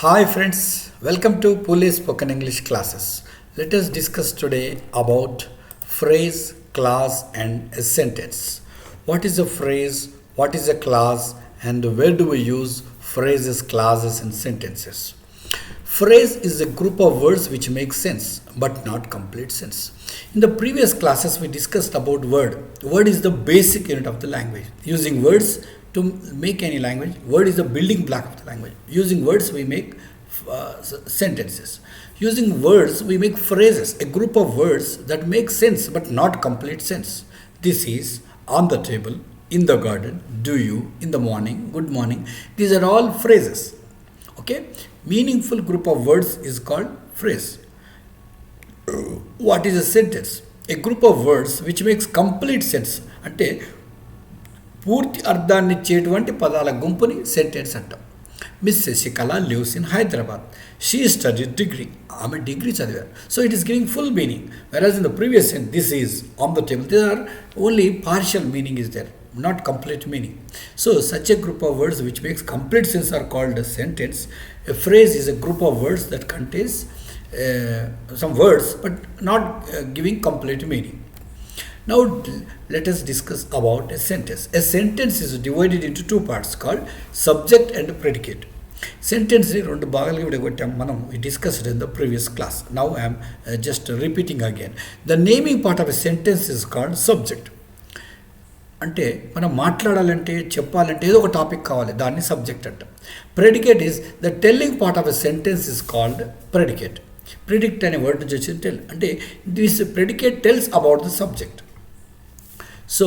Hi friends, welcome to Phule Spoken English classes. Let us discuss today about phrase, clause and a sentence. What is a phrase, what is a clause and where do we use phrases, clauses and sentences? Phrase is a group of words which make sense but not complete sense. In the previous classes we discussed about word. Word is the basic unit of the language. Using words to make any language, word is the building block of the language. Using words we make sentences. Using words we make phrases, a group of words that make sense but not complete sense. This is on the table, in the garden, do you, in the morning, good morning. These are all phrases. Okay, meaningful group of words is called phrase. What is a sentence? A group of words which makes complete sense. అంటే పూర్తి అర్థాన్ని ఇచ్చేటువంటి పదాల గుంపుని sentence అంటాం. Miss Sasikala lives in Hyderabad. She studied degree. ఆమె degree చదివారు. So it is giving full meaning. Whereas in the previous sent this is on the table. This are only partial meaning is there, not complete meaning. So such a group of words which makes complete sense are called a sentence. A phrase is a group of words that contains some words but not giving complete meaning. Now let us discuss about a sentence. A sentence is divided into two parts called subject and predicate. Sentence ni rendu bagaluga vidagottam manam we discussed in the previous class. Now I am just repeating again. The naming part of a sentence is called subject. అంటే మనం మాట్లాడాలంటే చెప్పాలంటే ఏదో ఒక topic కావాలి, దాన్ని subject అంటాం. Predicate is the telling part of a sentence is called predicate. Predict అనే వర్డ్ నుంచి వచ్చింది టెల్. అంటే this predicate tells about the subject. So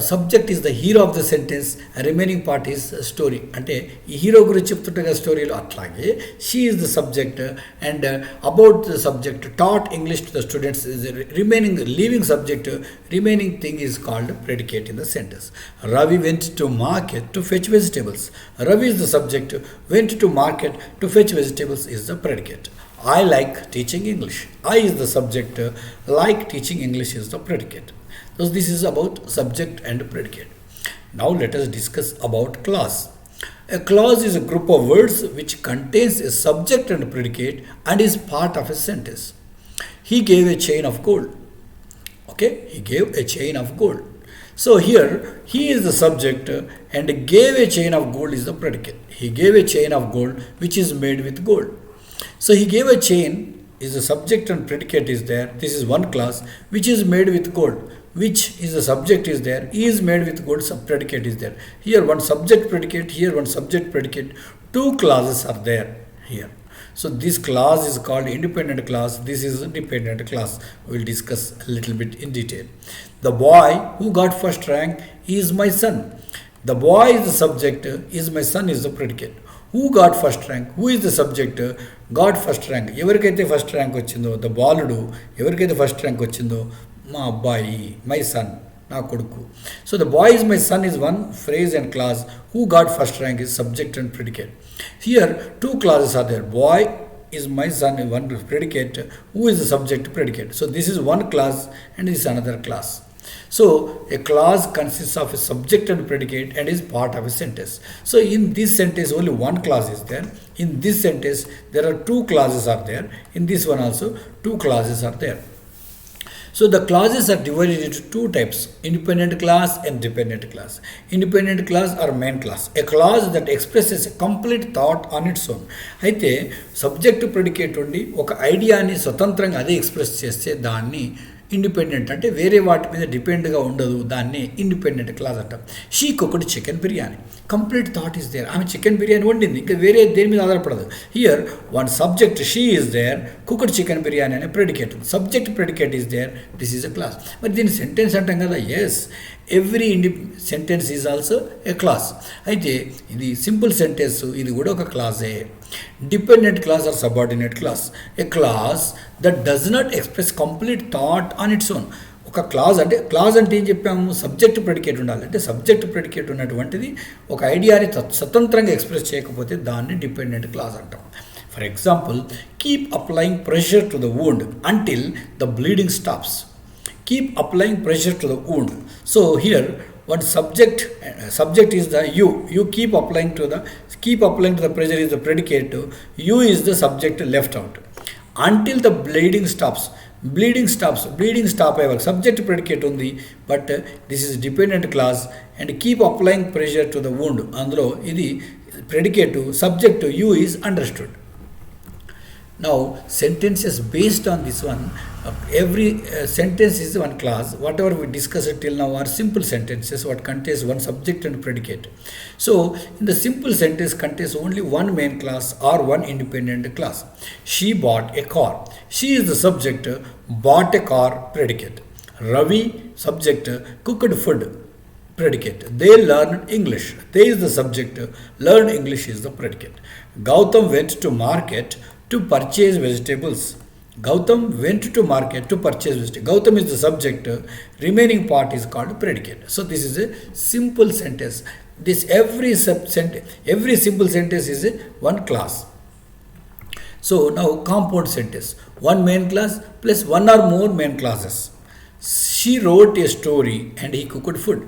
subject is the hero of the sentence, remaining part is story. అంటే ఈ hero గురించి చెప్తుంటే కదా స్టోరీలో, అట్లాగే she is the subject and about the subject taught English to the students is remaining leaving subject. Remaining thing is called predicate in the sentence. Ravi went to market to fetch vegetables. Ravi is the subject, went to market to fetch vegetables is the predicate. I like teaching English. I is the subject, like teaching English is the predicate. So this is about subject and predicate. Now let us discuss about clause. A clause is a group of words which contains a subject and predicate and is part of a sentence. He gave a chain of gold. Okay, he gave a chain of gold. So here he is the subject and gave a chain of gold is the predicate. He gave a chain of gold which is made with gold. So he gave a chain is the subject and predicate is there. This is one clause which is made with gold. Which is the subject is there. He is made with gold, sub predicate is there. Here one subject predicate, here one subject predicate. Two clauses are there here. So this clause is called independent clause. This is a dependent clause. We will discuss a little bit in detail. The boy who got first rank is my son. The boy is the subject, is my son is the predicate. Who got first rank? Who is the subject? Got first rank. ఎవరికైతే first rank వచ్చిందో, the బాలుడు ఎవరికైతే first rank వచ్చిందో, మా అబ్బాయి, my son, నా కొడుకు. So the boy is my son is one phrase and clause. Who got first rank is subject and predicate. Here two clauses are there. Boy is my son is one predicate. Who is the subject predicate? So this is one clause and this is another clause. So a clause consists of a subject and predicate and is part of a sentence. So in this sentence only one clause is there. In this sentence there are two clauses are there. In this one also two clauses are there. So the clauses are divided into two types, independent clause and dependent clause. Independent clause or main clause, a clause that expresses a complete thought on its own. అయితే subject predicate ఉండి ఒక ఐడియాని స్వతంత్రంగా అదే express చేస్తే దాన్ని independent, అంటే వేరే వాటి మీద డిపెండ్గా ఉండదు, దాన్ని ఇండిపెండెంట్ క్లాస్ అంటాం. She cooked chicken biryani. Complete thought is there. ఆమె చికెన్ బిర్యానీ వండింది, ఇంకా వేరే దేని మీద ఆధారపడదు. Here one subject she is there, cooked chicken biryani అనే predicate. Subject predicate is there, this is a clause. మరి దీన్ని సెంటెన్స్ అంటాం కదా. Yes, every sentence is also a clause. అయితే ఇది సింపుల్ సెంటెన్స్, ఇది కూడా ఒక క్లాసే. Dependent clause or subordinate clause. A clause that does not express complete thought on its own. ఒక క్లాజ్ అంటే ఏం చెప్పాము, సబ్జెక్ట్ ప్రెడికేట్ ఉండాలి. అంటే సబ్జెక్ట్ ప్రెడికేట్ ఉన్నటువంటిది ఒక ఐడియాని స్వతంత్రంగా ఎక్స్ప్రెస్ చేయకపోతే దాన్ని డిపెండెంట్ క్లాజ్ అంటాం. For example, keep applying pressure to the wound until the bleeding stops. Keep applying pressure to the wound. So here one subject is the you keep applying to the keep applying to the pressure is the predicate, you is the subject left out. Until the bleeding stops. Bleeding stop అయ్యే subject predicate ఉంది, but this is dependent class. And keep applying pressure to the wound, అందులో ఇది predicate, subject you is understood. Now sentences based on this one, every sentence is one class. Whatever we discussed till now are simple sentences what contains one subject and predicate. So in the simple sentence contains only one main class or one independent class. She bought a car. She is the subject, bought a car predicate. Ravi subject, cooked food predicate. They learned English. They is the subject, learn English is the predicate. Gautam went to market to purchase vegetables. Gautam went to market to purchase vegetables. Gautam is the subject, remaining part is called predicate. So this is a simple sentence. This every simple sentence is a one class. So now compound sentence, one main class plus one or more main classes. She wrote a story and he cooked food.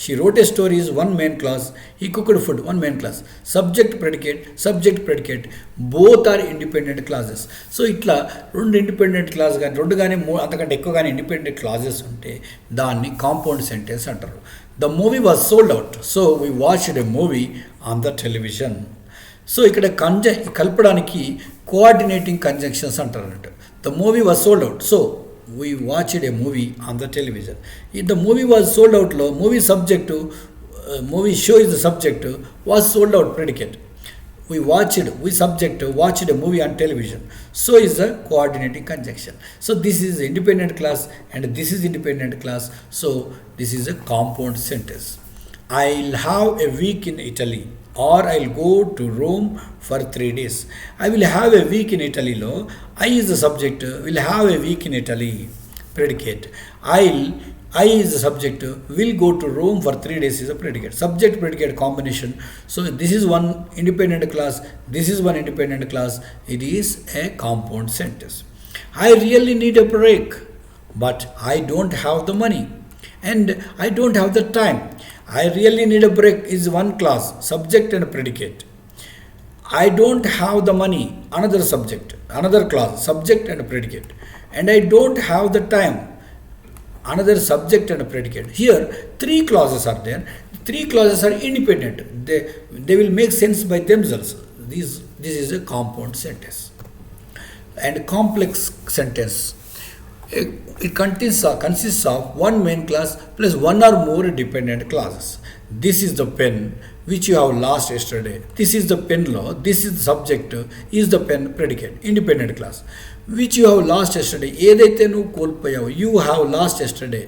She wrote a story is one main class, he cooked food, one main class. Subject predicate, both are independent classes. So itla రెండు independent class కానీ రెండు కానీ అంతకంటే ఎక్కువ కానీ independent classes ఉంటే దాన్ని compound sentence అంటారు. The movie was sold out, so we watched a movie on the television. So ఇక్కడ కలపడానికి కోఆర్డినేటింగ్ కంజంక్షన్స్ అంటారు అన్నట్టు. The movie was sold out, so we watched a movie on the television. If the movie was sold out, movie subject, movie show is the subject, was sold out predicate. We subject watched a movie on television. So is the coordinating conjunction. So this is independent class and this is independent class. So this is a compound sentence. I'll have a week in Italy, or I'll go to Rome for 3 days. I will have a week in Italy. I is the subject, will have a week in Italy predicate. I is the subject, will go to Rome for 3 days is a predicate. Subject predicate combination. So this is one independent class, this is one independent class. It is a compound sentence. I really need a break, but I don't have the money and I don't have the time. I really need a break is one class, subject and predicate. I don't have the money, another subject, another class, subject and predicate. And I don't have the time, another subject and predicate. Here, three clauses are there. Three clauses are independent. They will make sense by themselves. This is a compound sentence. And complex sentence. It consists of one main class plus one or more dependent classes. This is the pen which you have lost yesterday. This is the pen law. This is the subject, is the pen predicate, independent class. Which you have lost yesterday. ఏదైతే నువ్వు కోల్పోయావు, you have lost yesterday.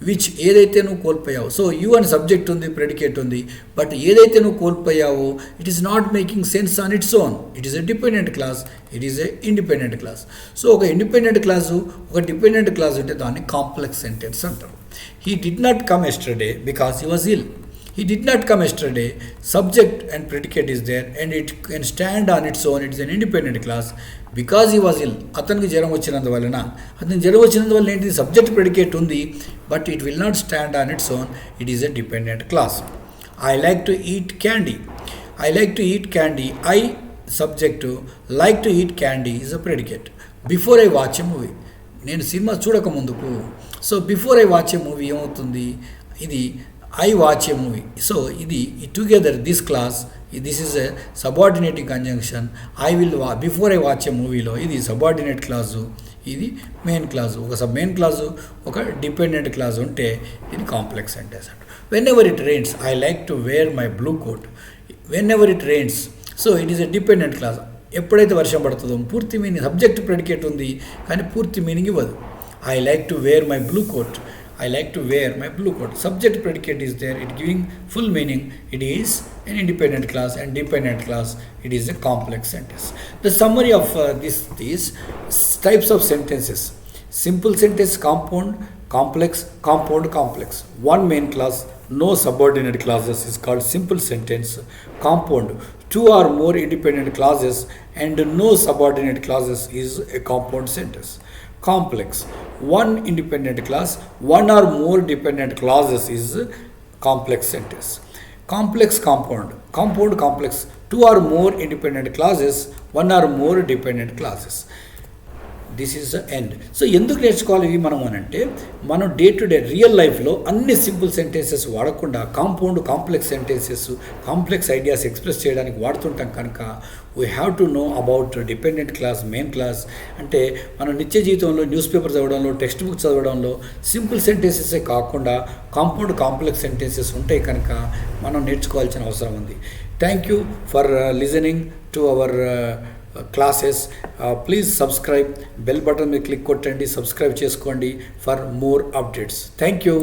Which ఏదైతే నువ్వు కోల్పోయావు. So you అని subject ఉంది, predicate ఉంది, but ఏదైతే నువ్వు కోల్పోయావో it is not making sense on its own. It is a dependent clause, it is an independent clause. So ఒక ఇండిపెండెంట్ క్లాసు, ఒక డిపెండెంట్ క్లాస్ ఉంటే దాన్ని కాంప్లెక్స్ సెంటెన్స్ అంటారు. He did not come yesterday because he was ill. He did not come yesterday. Subject and predicate is there and it can stand on its own. It is an independent class. Because he was ill, అతనికి జ్వరం వచ్చినందువలన, అతనికి జ్వరం వచ్చినందువల్ల ఏంటి, subject predicate ఉంది, but it will not stand on its own. It is a dependent class. I like to eat candy. I like to eat candy. I subject, like to eat candy is a predicate. Before I watch a movie, నేను cinema చూడక ముందుకు. So before I watch a movie ఏమవుతుంది, ఇది I watch a movie. So ఇది together this class, this is a subordinating conjunction. I will before I watch a movie లో ఇది subordinate class, ఇది main class. ఒక main class, ఒక dependent clause ఉంటే ఇది complex sentence. whenever it rains, I like to wear my blue coat. whenever it rains, so it is a dependent class. ఎప్పుడైతే వర్షం పడుతుందో పూర్తి మీనింగ్, సబ్జెక్ట్ ప్రెడికేట్ ఉంది కానీ పూర్తి మీనింగ్ ఇవ్వదు. I like to wear my blue coat. I like to wear my blue coat. Subject predicate is there, it giving full meaning. It is an independent class and dependent class. It is a complex sentence. The summary of these types of sentences: simple sentence, compound, complex, compound, complex. One main class, no subordinate clauses is called simple sentence. Compound, two or more independent clauses and no subordinate clauses is a compound sentence. Complex, one independent class, one or more dependent clauses is complex sentence. Complex, compound, compound, complex, 2 or more independent clauses, 1 or more dependent clauses. This is the end. So ఎందుకు నేర్చుకోవాలి ఇవి మనం అని అంటే, మనం day to day real లైఫ్లో అన్ని simple sentences వాడకుండా compound complex sentences, complex ideas express చేయడానికి వాడుతుంటాం కనుక we have to know about dependent clause, main clause. అంటే మనం నిత్య జీవితంలో న్యూస్ పేపర్ చదవడంలో, టెక్స్ట్ బుక్ చదవడంలో సింపుల్ సెంటెన్సెసే కాకుండా కాంపౌండ్ కాంప్లెక్స్ సెంటెన్సెస్ ఉంటాయి కనుక మనం నేర్చుకోవాల్సిన అవసరం ఉంది. Thank you for listening to our classes. Please subscribe, bell button మీద క్లిక్ కొట్టండి, సబ్స్క్రైబ్ చేసుకోండి for more updates. Thank you.